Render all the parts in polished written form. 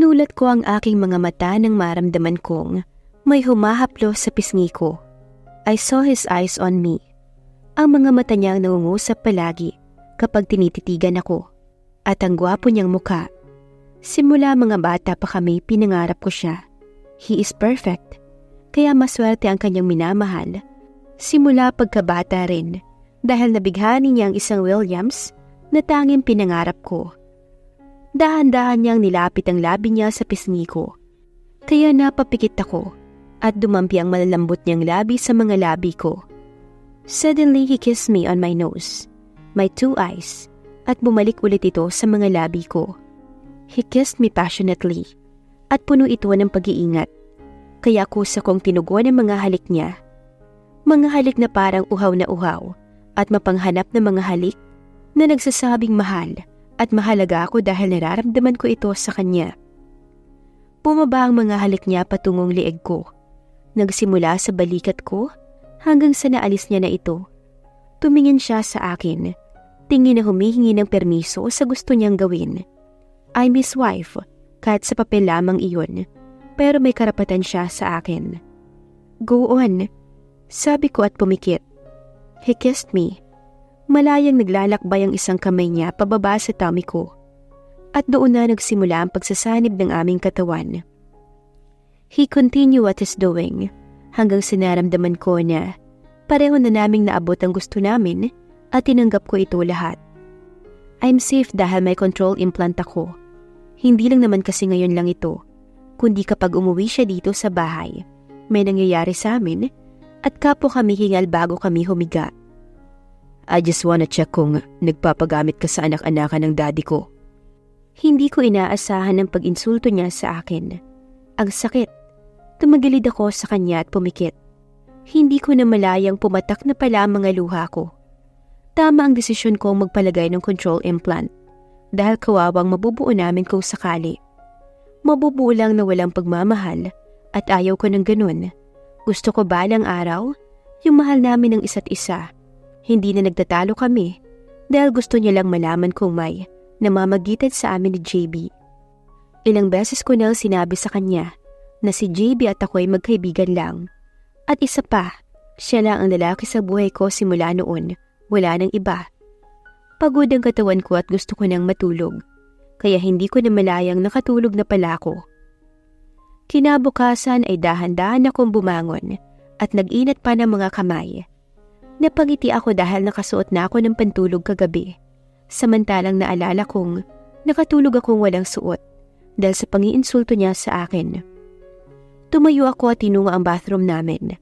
Sinulat ko ang aking mga mata nang maramdaman kong may humahaplos sa pisngi ko. I saw his eyes on me. Ang mga mata niyang nangungusap palagi kapag tinititigan ako. At ang gwapo niyang mukha. Simula mga bata pa kami, pinangarap ko siya. He is perfect. Kaya maswerte ang kanyang minamahal. Simula pagkabata rin, dahil nabighani niya ang isang Williams na tanging pinangarap ko. Dahan-dahan niyang nilapit ang labi niya sa pisngi ko. Kaya napapikit ako at dumampi ang malalambot niyang labi sa mga labi ko. Suddenly, he kissed me on my nose, my two eyes, at bumalik ulit ito sa mga labi ko. He kissed me passionately at puno ito ng pag-iingat. Kaya kusa kong tinugon ang mga halik niya. Mga halik na parang uhaw na uhaw at mapanghanap na mga halik na nagsasabing mahal at mahalaga ako dahil nararamdaman ko ito sa kanya. Bumaba ang mga halik niya patungong leeg ko. Nagsimula sa balikat ko hanggang sa naalis niya na ito. Tumingin siya sa akin, tingin na humihingi ng permiso sa gusto niyang gawin. I'm his wife, kahit sa papel lamang iyon, pero may karapatan siya sa akin. Go on, sabi ko at pumikit. He kissed me. Malayang naglalakbay ang isang kamay niya pababa sa tummy ko. At doon na nagsimula ang pagsasanib ng aming katawan. He continued what he's doing hanggang sinaramdaman ko na pareho na naming naabot ang gusto namin at tinanggap ko ito lahat. I'm safe dahil may control implant ako. Hindi lang naman kasi ngayon lang ito, kundi kapag umuwi siya dito sa bahay, may nangyayari sa amin at kapwa kami hingal bago kami humiga. I just wanna check kung nagpapagamit ka sa anak-anakan ng daddy ko. Hindi ko inaasahan ang pag-insulto niya sa akin. Ang sakit. Tumagilid ako sa kanya at pumikit. Hindi ko na malayang pumatak na pala ang mga luha ko. Tama ang desisyon kong magpalagay ng control implant dahil kawawang mabubuo namin kung sakali. Mabubuo lang na walang pagmamahal at ayaw ko ng ganun. Gusto ko balang araw yung mahal namin ng isa't isa. Hindi na nagtatalo kami dahil gusto niya lang malaman kung may namamagitan sa amin ni JB. Ilang beses ko nang sinabi sa kanya na si JB at ako ay magkaibigan lang. At isa pa, siya lang ang lalaki sa buhay ko simula noon, wala nang iba. Pagod ang katawan ko at gusto ko nang matulog, kaya hindi ko na malayang nakatulog na pala ako. Kinabukasan ay dahan-dahan akong bumangon at nag-inat pa ng mga kamay. Napangiti ako dahil nakasuot na ako ng pantulog kagabi, samantalang naalala kong nakatulog akong walang suot dahil sa pangiinsulto niya sa akin. Tumayo ako at tinungo ang bathroom namin.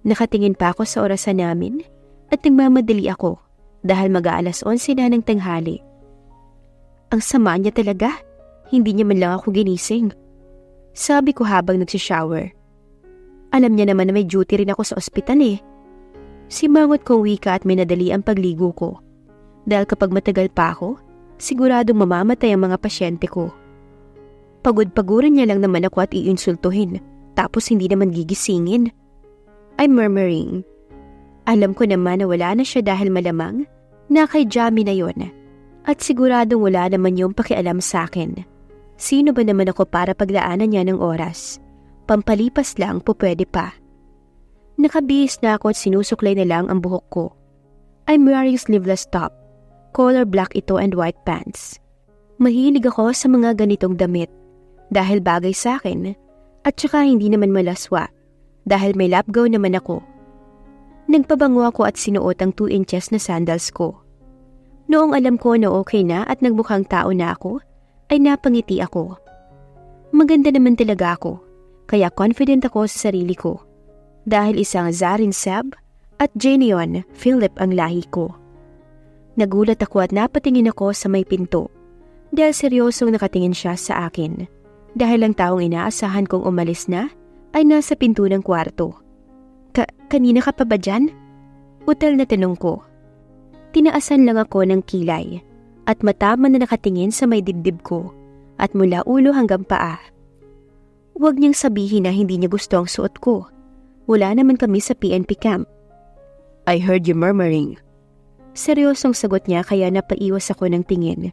Nakatingin pa ako sa orasan namin at nagmamadali ako dahil mag-aalas 11 na ng tanghali. Ang sama niya talaga, hindi niya man lang ako ginising. Sabi ko habang nagsishower. Alam niya naman na may duty rin ako sa ospital eh. Simangot kong wika at minadali ang pagligo ko. Dahil kapag matagal pa ako, siguradong mamamatay ang mga pasyente ko. Pagod-paguran niya lang naman ako at iinsultuhin, tapos hindi naman gigisingin. I'm murmuring. Alam ko naman na wala na siya dahil malamang na kay Jamie na yon. At siguradong wala naman yung pakialam sa akin. Sino ba naman ako para paglaanan niya ng oras? Pampalipas lang po pwede pa. Nakabihis na ako at sinusuklay na lang ang buhok ko. I'm wearing sleeveless top. Color black ito and white pants. Mahilig ako sa mga ganitong damit dahil bagay sa akin at saka hindi naman malaswa dahil may lap gown naman ako. Nagpabango ako at sinuot ang 2 inches na sandals ko. Noong alam ko na okay na at nagmukhang tao na ako, ay napangiti ako. Maganda naman talaga ako, kaya confident ako sa sarili ko. Dahil isang Zarin Seb at Janeon Philip ang lahi ko. Nagulat ako at napatingin ako sa may pinto dahil seryosong nakatingin siya sa akin. Dahil ang taong inaasahan kong umalis na ay nasa pinto ng kwarto. Kanina ka pa ba dyan? Utal na tanong ko. Tinaasan lang ako ng kilay at matama na nakatingin sa may dibdib ko at mula ulo hanggang paa. Huwag niyang sabihin na hindi niya gusto ang suot ko. Wala naman kami sa PNP camp. I heard you murmuring. Seryosong sagot niya kaya napaiwas ako ng tingin.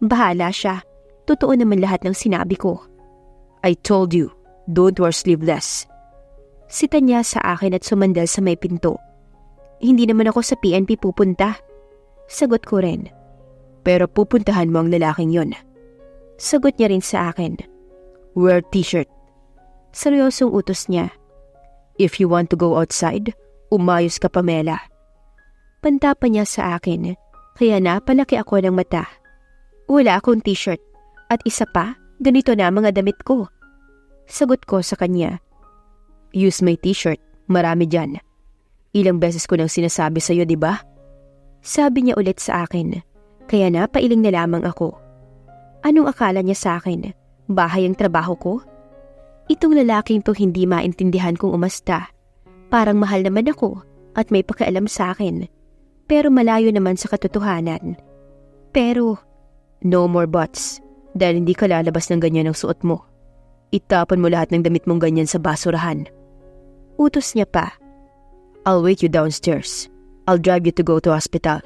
Bahala siya. Totoo naman lahat ng sinabi ko. I told you, don't wear sleeveless. Sita niya sa akin at sumandal sa may pinto. Hindi naman ako sa PNP pupunta. Sagot ko rin. Pero pupuntahan mo ang lalaking yon. Sagot niya rin sa akin. Wear t-shirt. Seryosong utos niya. If you want to go outside, umayos ka, Pamela. Panta pa niya sa akin, kaya napalaki ako ng mata. Wala akong t-shirt, at isa pa, ganito na mga damit ko. Sagot ko sa kanya. Use my t-shirt, marami dyan. Ilang beses ko nang sinasabi sa'yo, di ba? Sabi niya ulit sa akin, kaya napailing na lamang ako. Anong akala niya sa akin? Bahay ang trabaho ko? Itong lalaking to hindi maintindihan kung umasta. Parang mahal naman ako at may pakialam sa akin. Pero malayo naman sa katotohanan. Pero, no more buts. Dahil hindi ka lalabas ng ganyan ang suot mo. Itapon mo lahat ng damit mong ganyan sa basurahan. Utos niya pa. I'll wait you downstairs. I'll drive you to go to hospital.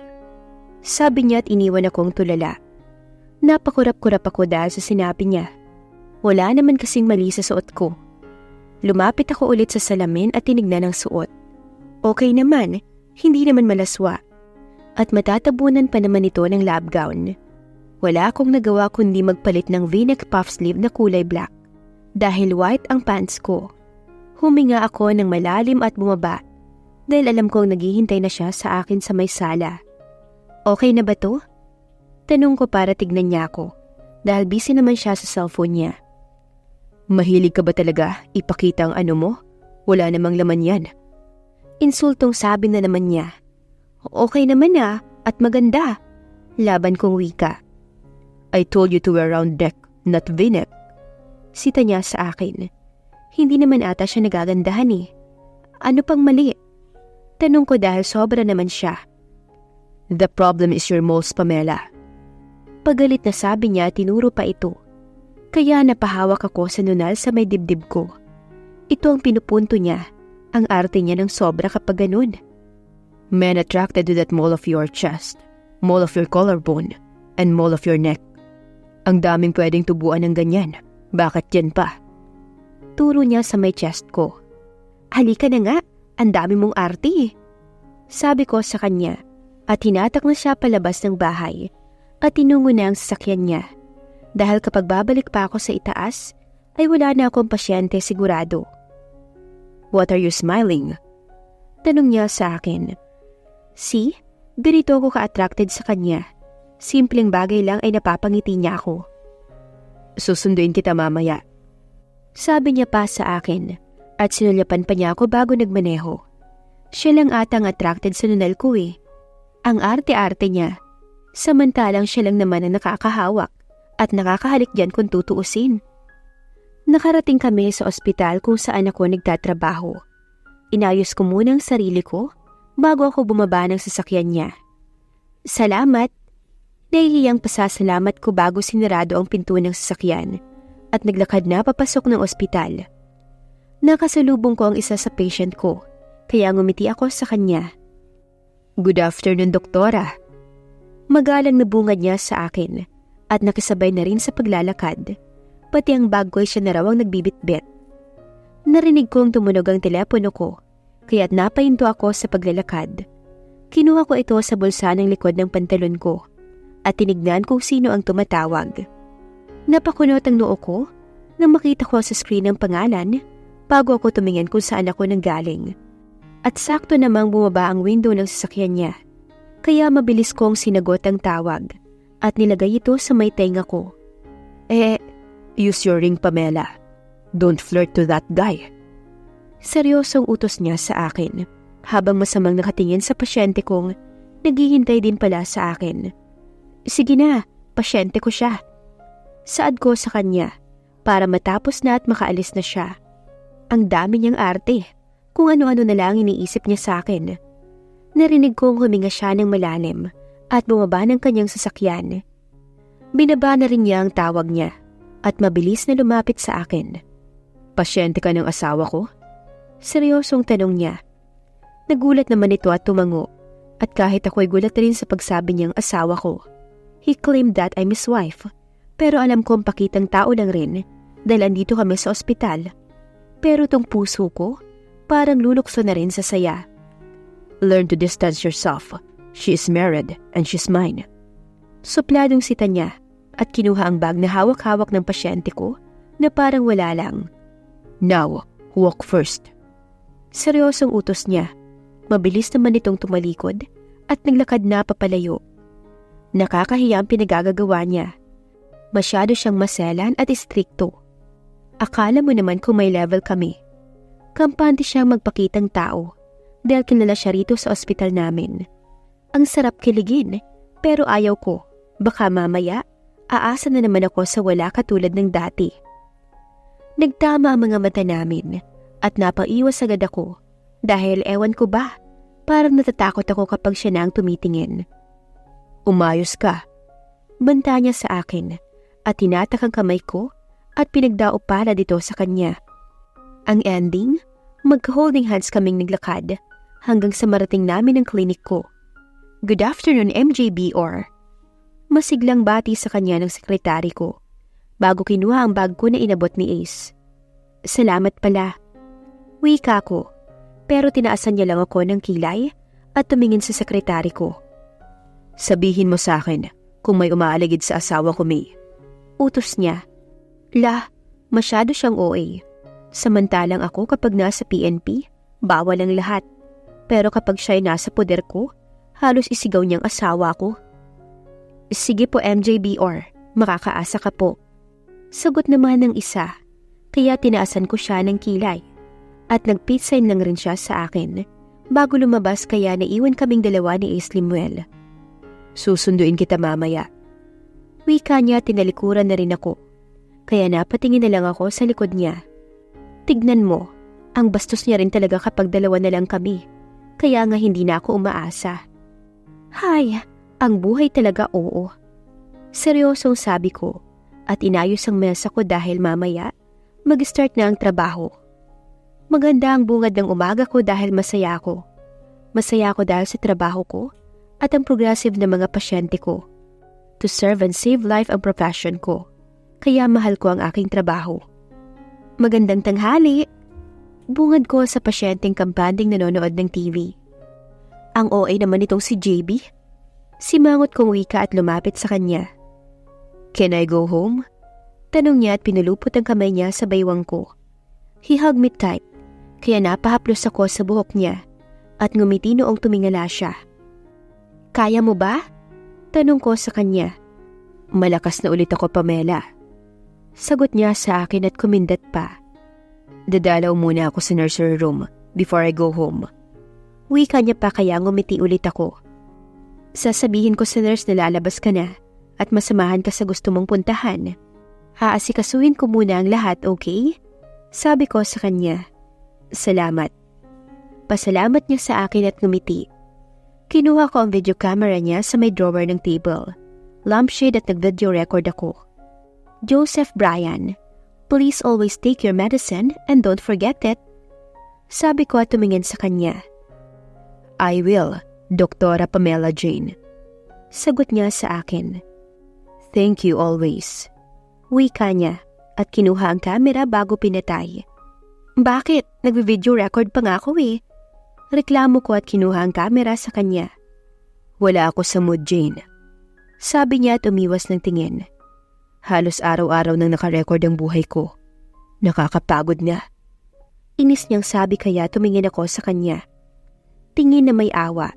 Sabi niya at iniwan akong tulala. Napakurap-kurap ako dahil sa sinabi niya. Wala naman kasing mali sa suot ko. Lumapit ako ulit sa salamin at tinignan ang suot. Okay naman, hindi naman malaswa. At matatabunan pa naman ito ng lab gown. Wala akong nagawa kundi magpalit ng v-neck puff sleeve na kulay black. Dahil white ang pants ko. Huminga ako ng malalim at bumaba. Dahil alam kong naghihintay na siya sa akin sa may sala. Okay na ba to? Tanong ko para tignan niya ako. Dahil busy naman siya sa cellphone niya. Mahilig ka ba talaga ipakita ang ano mo? Wala namang laman yan. Insultong sabi na naman niya. Okay naman at maganda. Laban kong wika. I told you to wear round neck, not v-neck. Sita niya sa akin. Hindi naman ata siya nagagandahan eh. Ano pang mali? Tanong ko dahil sobra naman siya. The problem is your moles, Pamela. Pagalit na sabi niya, tinuro pa ito. Kaya napahawak ako sa nunal sa may dibdib ko. Ito ang pinupunto niya. Ang arte niya ng sobra kapag ganun. Men attracted to that mole of your chest, mole of your collarbone, and mole of your neck. Ang daming pwedeng tubuan ng ganyan. Bakit yan pa? Turo niya sa may chest ko. Halika na nga, ang dami mong arte. Sabi ko sa kanya at hinatak na siya palabas ng bahay at tinungo na ang sasakyan niya. Dahil kapag babalik pa ako sa itaas, ay wala na akong pasyente sigurado. What are you smiling? Tanong niya sa akin. See, ganito ako ka-attracted sa kanya. Simpleng bagay lang ay napapangiti niya ako. Susunduin kita mamaya. Sabi niya pa sa akin at sinulyapan pa niya ako bago nagmaneho. Siya lang atang attracted sa nunal ko eh. Ang arte-arte niya. Samantalang siya lang naman ang nakakahawak at nakakahalik diyan kung tutuusin. Nakarating kami sa ospital kung saan ako nagtatrabaho. Inayos ko muna ang sarili ko bago ako bumaba ng sasakyan niya. Salamat! Nahihiyang pasasalamat ko bago sinarado ang pinto ng sasakyan at naglakad na papasok ng ospital. Nakasalubong ko ang isa sa patient ko, kaya ngumiti ako sa kanya. Good afternoon, doktora. Magalang na bungad niya sa akin at nakisabay na rin sa paglalakad. Pati ang bag ko ay siya na raw ang nagbibitbit. Narinig kong tumunog ang telepono ko, kaya't napahinto ako sa paglalakad. Kinuha ko ito sa bulsa ng likod ng pantalon ko at tinignan kung sino ang tumatawag. Napakunot ang noo ko nang makita ko sa screen ng pangalan bago ako tumingin kung saan ako nanggaling. At sakto namang bumaba ang window ng sasakyan niya, kaya mabilis kong sinagot ang tawag at nilagay ito sa may tenga ko. Use your ring, Pamela. Don't flirt to that guy. Seryosong utos niya sa akin, habang masamang nakatingin sa pasyente kong naghihintay din pala sa akin. Sige na, pasyente ko siya. Saad ko sa kanya, para matapos na at makaalis na siya. Ang dami niyang arte, kung ano-ano na lang iniisip niya sa akin. Narinig kong huminga siya ng malalim at bumaba ng kanyang sasakyan. Binaba na rin niya ang tawag niya at mabilis na lumapit sa akin. Pasyente ka ng asawa ko? Seryosong tanong niya. Nagulat naman ito at tumango, at kahit ako'y gulat rin sa pagsabi niyang asawa ko. He claimed that I'm his wife, pero alam kong pakitang tao lang rin dahil andito kami sa ospital. Pero tong puso ko, parang lulukso na rin sa saya. Learn to distance yourself. She is married and she's mine. Supladong sita niya at kinuha ang bag na hawak-hawak ng pasyente ko na parang wala lang. Now, walk first. Seryosong utos niya. Mabilis naman itong tumalikod at naglakad na papalayo. Nakakahiya ang pinagagagawa niya. Masyado siyang maselan at istrikto. Akala mo naman kung may level kami. Kampante siyang magpakitang tao dahil kilala siya rito sa ospital namin. Ang sarap kiligin, pero ayaw ko. Baka mamaya, aasa na naman ako sa wala katulad ng dati. Nagtama ang mga mata namin at napaiwas agad ako dahil ewan ko ba, parang natatakot ako kapag siya na ang tumitingin. Umayos ka. Banta niya sa akin at tinatak ang kamay ko at pinagdao pala dito sa kanya. Ang ending, magka-holding hands kaming naglakad hanggang sa marating namin ang klinik ko. Good afternoon, MJBR. Masiglang bati sa kanya ng sekretary ko bago kinuha ang bag ko na inabot ni Ace. Salamat pala. Wika ko, pero tinaasan niya lang ako ng kilay at tumingin sa sekretary ko. Sabihin mo sa akin kung may umaaligid sa asawa ko, May. Utos niya. Masyado siyang OA. Samantalang ako kapag nasa PNP, bawal ang lahat. Pero kapag siya'y nasa poder ko, halos isigaw niyang asawa ko. Sige po MJBR, makakaasa ka po. Sagot naman ng isa, kaya tinaasan ko siya ng kilay. At nag-peace sign lang rin siya sa akin. Bago lumabas kaya naiwan kaming dalawa ni Ace Limuel. Susunduin kita mamaya. Wika niya, tinalikuran na rin ako. Kaya napatingin na lang ako sa likod niya. Tignan mo, ang bastos niya rin talaga kapag dalawa na lang kami. Kaya nga hindi na ako umaasa. Hay, ang buhay talaga oo. Seryosong sabi ko at inayos ang mesa ko dahil mamaya mag-start na ang trabaho. Maganda ang bungad ng umaga ko dahil masaya ako. Masaya ako dahil sa trabaho ko at ang progressive na mga pasyente ko. To serve and save life ang profession ko. Kaya mahal ko ang aking trabaho. Magandang tanghali. Bungad ko sa pasyenteng kampanding nanonood ng TV. Ang OA naman itong si JB. Simangot kong wika at lumapit sa kanya. Can I go home? Tanong niya at pinulupot ang kamay niya sa baywang ko. He hugged me tight, kaya napahaplos ako sa buhok niya at ngumiti noong tumingala siya. Kaya mo ba? Tanong ko sa kanya. Malakas na ulit ako, Pamela. Sagot niya sa akin at kumindat pa. Dadalaw muna ako sa nursery room before I go home. Wika niya pa kaya ngumiti ulit ako. Sasabihin ko sa nurse na lalabas ka na at masamahan ka sa gusto mong puntahan. Aasikasuhin ko muna ang lahat, okay? Sabi ko sa kanya. Salamat. Pasalamat niya sa akin at ngumiti. Kinuha ko ang video camera niya sa may drawer ng table. Lampshade at nag-video record ako. Joseph Brian, please always take your medicine and don't forget it. Sabi ko at tumingin sa kanya. I will, Doktora Pamela Jane. Sagot niya sa akin. Thank you always. Wika niya at kinuha ang camera bago pinatay. Bakit? Nagvi-video record pa nga ako eh. Reklamo ko at kinuha ang camera sa kanya. Wala ako sa mood, Jane. Sabi niya at umiwas ng tingin. Halos araw-araw nang nakarecord ang buhay ko. Nakakapagod na. Inis niyang sabi kaya tumingin ako sa kanya. Tingin na may awa.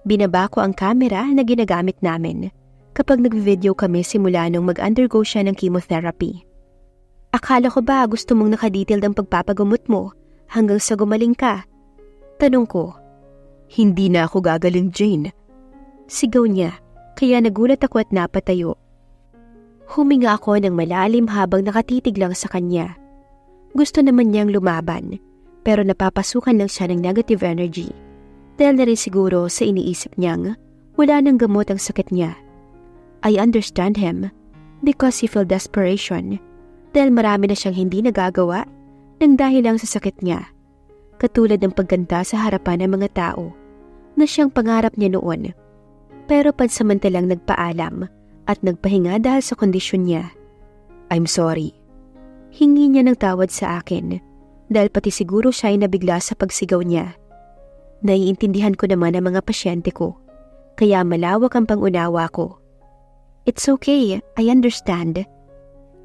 Binaba ko ang camera na ginagamit namin kapag nag-video kami simula nung mag-undergo siya ng chemotherapy. Akala ko ba gusto mong nakadetail ang pagpapagamot mo hanggang sa gumaling ka? Tanong ko. Hindi na ako gagaling, Jane. Sigaw niya, kaya nagulat ako at napatayo. Huminga ako ng malalim habang nakatitig lang sa kanya. Gusto naman niyang lumaban, pero napapasukan lang siya ng negative energy. Dahil na rin siguro sa iniisip niyang wala nang gamot ang sakit niya. I understand him because he felt desperation dahil marami na siyang hindi nagagawa nang dahil lang sa sakit niya. Katulad ng pagkanta sa harapan ng mga tao na siyang pangarap niya noon. Pero pansamantalang nagpaalam at nagpahinga dahil sa kondisyon niya. I'm sorry. Hingi niya ng tawad sa akin dahil pati siguro siya ay nabigla sa pagsigaw niya. Naiintindihan ko naman ang mga pasyente ko, kaya malawak ang pangunawa ko. It's okay, I understand.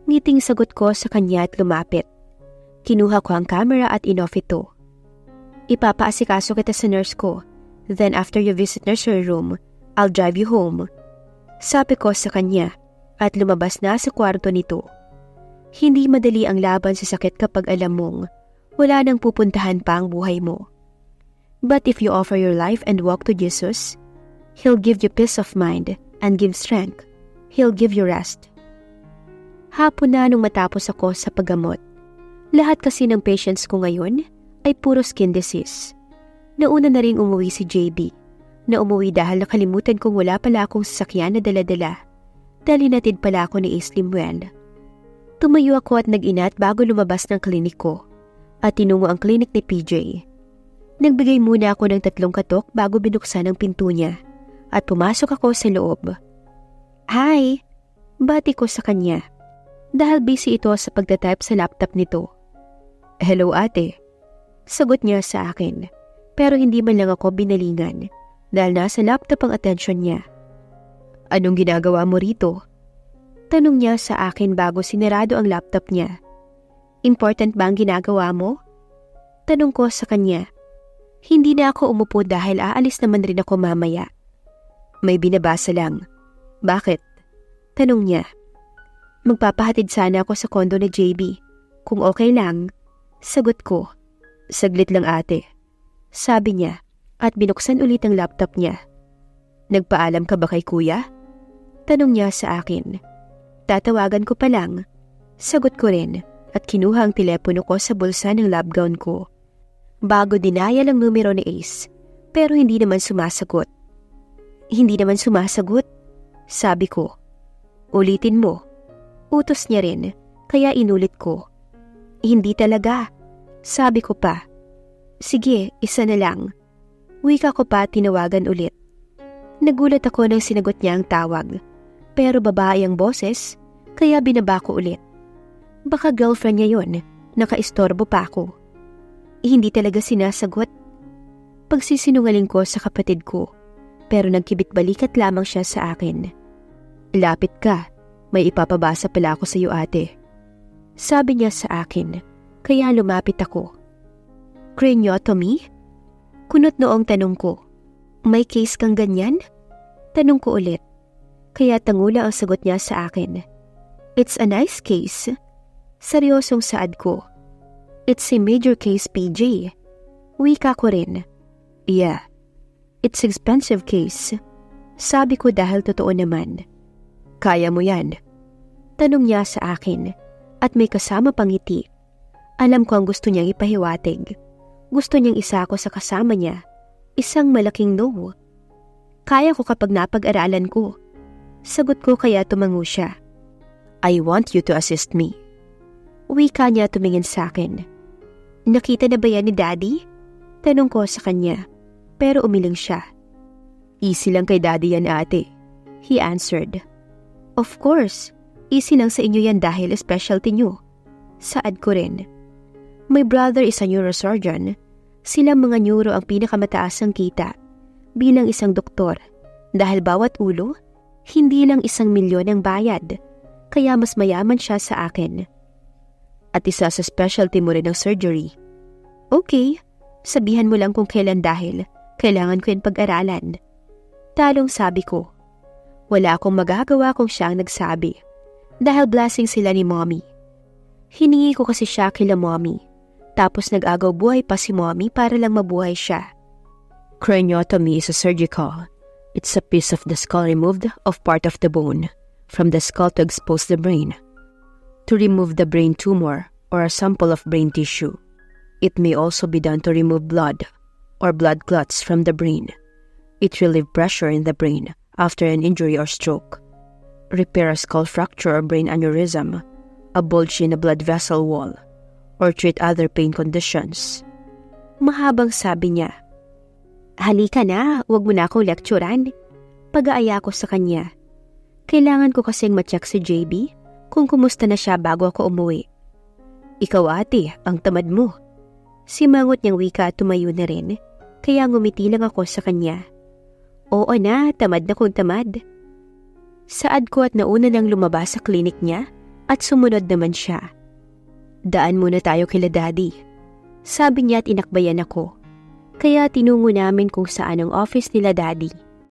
Ngiting sagot ko sa kanya at lumapit. Kinuha ko ang camera at in-off ito. Ipapaasikaso kita sa nurse ko, then after you visit nursery room, I'll drive you home. Sabi ko sa kanya at lumabas na sa kwarto nito. Hindi madali ang laban sa sakit kapag alam mong wala nang pupuntahan pa ang buhay mo. But if you offer your life and walk to Jesus, He'll give you peace of mind and give strength. He'll give you rest. Hapon na nung matapos ako sa paggamot. Lahat kasi ng patients ko ngayon ay puro skin disease. Nauna na ring umuwi si JB, na umuwi dahil nakalimutan kong wala pala akong sasakyan na dala-dala. Dahil inatid pala ako ni Ace Limuel. Tumayo ako at nag-inat bago lumabas ng klinik ko at tinungo ang klinik ni PJ. Nagbigay muna ako ng 3 katok bago binuksan ang pinto niya at pumasok ako sa loob. Hi! Bati ko sa kanya dahil busy ito sa pagtatype sa laptop nito. Hello ate. Sagot niya sa akin pero hindi man lang ako binalingan dahil nasa laptop ang atensyon niya. Anong ginagawa mo rito? Tanong niya sa akin bago sinarado ang laptop niya. Important ba ang ginagawa mo? Tanong ko sa kanya. Hindi na ako umupo dahil aalis naman rin ako mamaya. May binabasa lang. Bakit? Tanong niya. Magpapahatid sana ako sa kondo ni JB. Kung okay lang. Sagot ko. Saglit lang ate. Sabi niya at binuksan ulit ang laptop niya. Nagpaalam ka ba kay kuya? Tanong niya sa akin. Tatawagan ko pa lang. Sagot ko rin at kinuha ang telepono ko sa bulsa ng lab gown ko. Bago dinayal ang numero ni Ace, pero hindi naman sumasagot. Hindi naman sumasagot? Sabi ko. Ulitin mo. Utos niya rin, kaya inulit ko. Hindi talaga. Sabi ko pa. Sige, isa na lang. Wika ko pa tinawagan ulit. Nagulat ako nang sinagot niya ang tawag. Pero babae ang boses, kaya binaba ko ulit. Baka girlfriend niya yon, nakaistorbo pa ako. Hindi talaga sinasagot. Pagsisinungaling ko sa kapatid ko, pero nagkibit-balikat lamang siya sa akin. Lapit ka, may ipapabasa pala ako sa iyo ate. Sabi niya sa akin, kaya lumapit ako. Craniotomy? Kunot noong tanong ko. May case kang ganyan? Tanong ko ulit. Kaya tangula ang sagot niya sa akin. It's a nice case. Seryosong saad ko. It's a major case, PJ. Wika ko rin. Yeah. It's expensive case. Sabi ko dahil totoo naman. Kaya mo yan? Tanong niya sa akin at may kasama pang ngiti. Alam ko ang gusto niyang ipahiwatig. Gusto niyang isa ako sa kasama niya. Isang malaking no. Kaya ko kapag napag-aralan ko. Sagot ko kaya tumango siya. I want you to assist me. Wika niya tumingin sa akin. Nakita na ba yan ni Daddy? Tanong ko sa kanya. Pero umiling siya. Easy lang kay Daddy yan ate. He answered. Of course. Easy lang sa inyo yan dahil specialty nyo. Saad ko rin. My brother is a neurosurgeon. Silang mga neuro ang pinakamataas ang kita. Bilang isang doktor. Dahil bawat ulo, hindi lang 1 milyon ang bayad. Kaya mas mayaman siya sa akin. At isa sa specialty mo rin ang surgery. Okay, sabihan mo lang kung kailan dahil kailangan ko yung pag-aralan. Talong sabi ko. Wala akong magagawa kung siya ang nagsabi. Dahil blessing sila ni Mommy. Hiningi ko kasi siya kila Mommy. Tapos nag-agaw buhay pa si Mommy para lang mabuhay siya. Craniotomy is a surgical. It's a piece of the skull removed of part of the bone from the skull to expose the brain. To remove the brain tumor or a sample of brain tissue. It may also be done to remove blood or blood clots from the brain. It relieves pressure in the brain after an injury or stroke. Repair a skull fracture or brain aneurysm, a bulge in a blood vessel wall, or treat other pain conditions. Mahabang sabi niya. Halika na, wag mo na akong lecturean. Pag-aaya ko sa kanya. Kailangan ko kasing ma-check si JB kung kumusta na siya bago ako umuwi. Ikaw ate, ang tamad mo. Simangot niyang wika at tumayo na rin, kaya ngumiti lang ako sa kanya. Oo na, tamad na kung tamad. Saad ko at nauna nang lumabas sa klinik niya at sumunod naman siya. Daan muna tayo kila daddy. Sabi niya at inakbayan ako. Kaya tinungo namin kung saan ang office nila daddy.